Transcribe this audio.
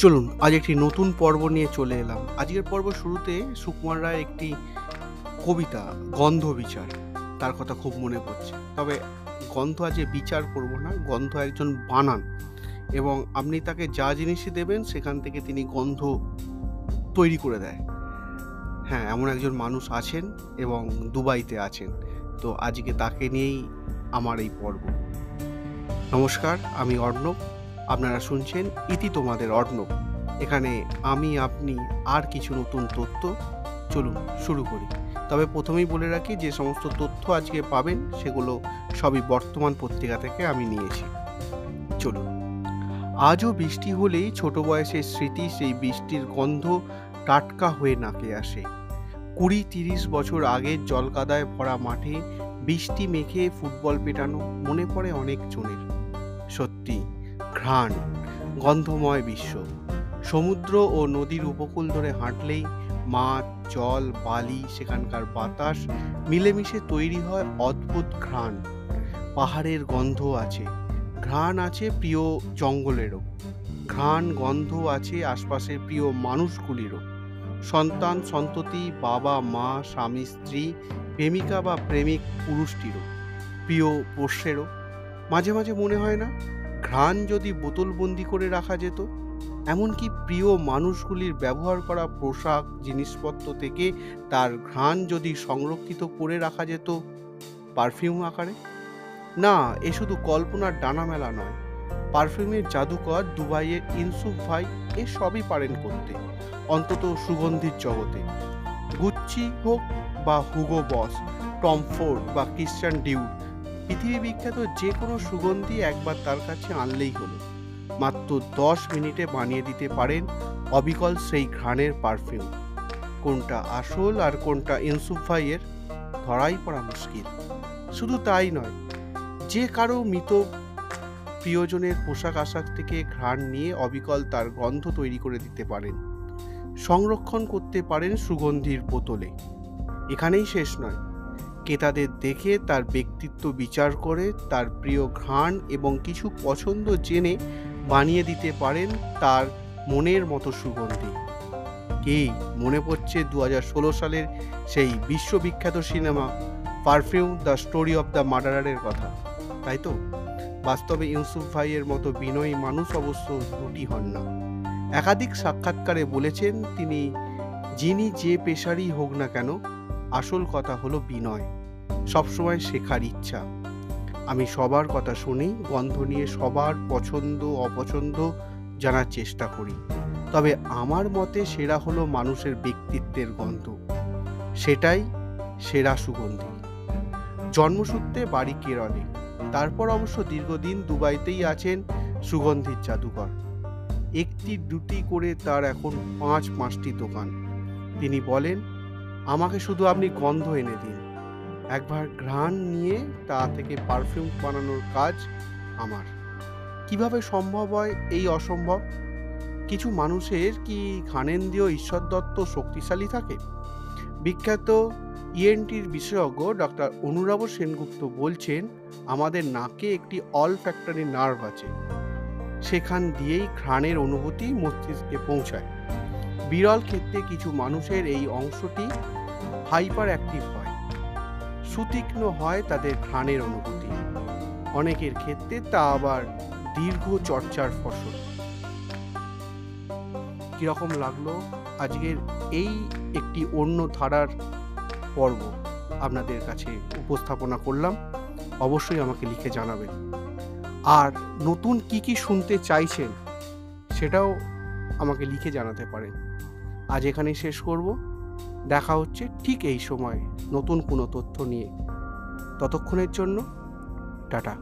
চলুন আজ একটি নতুন পর্ব নিয়ে চলে এলাম। আজকের পর্ব শুরুতে সুকুমার রায়ের একটি কবিতা গন্ধ বিচার, তার কথা খুব মনে পড়ছে। তবে গন্ধ আজকে বিচার করব না, গন্ধ একজন বানান, এবং আপনি তাকে যা জিনিসই দেবেন সেখান থেকে তিনি গন্ধ তৈরি করে দেয়। হ্যাঁ, এমন একজন মানুষ আছেন এবং দুবাইতে আছেন। তো আজকে তাকে নিয়েই আমার এই পর্ব। নমস্কার, আমি অর্ণব, আপনারা শুনছেন ইতি তোমাদের অর্ণব। এখানে আমি, আপনি আর কিছু নতুন তথ্য। চলুন শুরু করি। তবে প্রথমেই বলে রাখি, যে সমস্ত তথ্য আজকে পাবেন সেগুলো সবই বর্তমান পত্রিকা থেকে আমি নিয়েছি। চলুন। আজও বৃষ্টি হলেই ছোট বয়সের স্মৃতি, সেই বৃষ্টির গন্ধ টাটকা হয়ে নাকে আসে। 20-30 বছর আগের জলকাদায় ভরা মাঠে বৃষ্টি মেখে ফুটবল পেটানো মনে পড়ে অনেক জনের। সত্যি, ঘ্রাণ, গন্ধময় বিশ্ব। সমুদ্র ও নদীর উপকূল ধরে হাঁটলেই মাছ, জল, বালি, সেখানকার বাতাস মিলেমিশে তৈরি হয় অদ্ভুত ঘ্রাণ। পাহাড়ের গন্ধ আছে, ঘ্রাণ আছে প্রিয় জঙ্গলেরও, ঘ্রাণ গন্ধ আছে আশপাশের প্রিয় মানুষগুলিরও, সন্তান সন্ততি, বাবা মা, স্বামী স্ত্রী, প্রেমিকা বা প্রেমিক পুরুষটিরও, প্রিয় পোষ্যেরও। মাঝে মাঝে মনে হয় না, ঘ্রাণ যদি বোতলবন্দি করে রাখা যেত, এমনকি প্রিয় মানুষগুলির ব্যবহার করা পোশাক জিনিসপত্র থেকে তার ঘ্রাণ যদি সংরক্ষিত করে রাখা যেত পারফিউম আকারে। না, এ শুধু কল্পনার ডানা মেলা নয়। পারফিউমের জাদুকর দুবাইয়ের ইউসুফ ভাই এ সবই পারেন করতে, অন্তত সুগন্ধির জগতে। গুচ্চি হোক বা হুগো বস, টম ফোর্ড বা ক্রিশ্চিয়ান ডিউর, পৃথিবী বিখ্যাত যে কোনো সুগন্ধি একবার তার কাছে আনলেই হলো। মাত্র 10 মিনিটে বানিয়ে দিতে পারেন অবিকল সেই ঘ্রাণের পারফিউম। কোনটা আসল আর কোনটা ইউসুফ ভাইয়ের ধরাই পড়া মুশকিল। শুধু তাই নয়, যে কারো মৃত প্রিয়জনের পোশাক আশাক থেকে ঘ্রাণ নিয়ে অবিকল তার গন্ধ তৈরি করে দিতে পারেন, সংরক্ষণ করতে পারেন সুগন্ধির বোতলে। এখানেই শেষ নয়, ক্রেতাদের দেখে তার ব্যক্তিত্ব বিচার করে তার প্রিয় ঘ্রাণ এবং কিছু পছন্দ জেনে বানিয়ে দিতে পারেন তার মনের মতো সুগন্ধি। কি মনে পড়ছে 2016 সালের সেই বিশ্ববিখ্যাত cinema Perfume the story of the মার্ডারারের কথা, তাই তো? বাস্তবে ইউসুফ ভাইয়ের মতো বিনয়ী মানুষ অবশ্য দুটি হন না। একাধিক সাক্ষাৎকারে বলেছেন তিনি, যিনি যে পেশারই হোক না কেন, আসল কথা হলো বিনয়, সবসময় শেখার ইচ্ছা। আমি সবার কথা শুনি, গন্ধ নিয়ে সবার পছন্দ অপছন্দ জানার চেষ্টা করি, তবে আমার মতে সেরা হলো মানুষের ব্যক্তিত্বের গন্ধ, সেটাই সেরা সুগন্ধি। জন্মসূত্রে বাড়ি কেরলে, তারপর অবশ্য দীর্ঘদিন দুবাইতেই আছেন সুগন্ধির জাদুকর। একটি দুটি করে তার এখন 5-5টি দোকান। তিনি বলেন, আমাকে শুধু আপনি গন্ধ এনে দিন, একবার ঘ্রাণ নিয়ে তা থেকে পারফিউম বানানোর কাজ আমার। কিভাবে সম্ভব হয় এই অসম্ভব? কিছু মানুষের কি ঘ্রাণেন্দ্রিয় ঈশ্বর দত্ত শক্তিশালী থাকে? বিখ্যাত ইএনটির বিশেষজ্ঞ ডক্টর অনুরাব সেনগুপ্ত বলছেন, আমাদের নাকে একটি অলফ্যাক্টরি নার্ভ আছে, সেখান দিয়েই ঘ্রাণের অনুভূতি মস্তিষ্কে পৌঁছায়। বিরল ক্ষেত্রে কিছু মানুষের এই অংশটি হাইপার অ্যাক্টিভ হয়, সুতীক্ষ্ণ হয় তাদের ঘ্রাণের অনুভূতি। অনেকের ক্ষেত্রে তা আবার দীর্ঘ চর্চার ফসল। কীরকম লাগলো আজকের এই একটি অন্য ধারার পর্ব আপনাদের কাছে উপস্থাপনা করলাম? অবশ্যই আমাকে লিখে জানাবেন। আর নতুন কি শুনতে চাইছেন সেটাও আমাকে লিখে জানাতে পারেন। আজ এখানেই শেষ করব। দেখা হচ্ছে ঠিক এই সময় নতুন কোনো তথ্য নিয়ে। ততক্ষণের জন্য টাটা।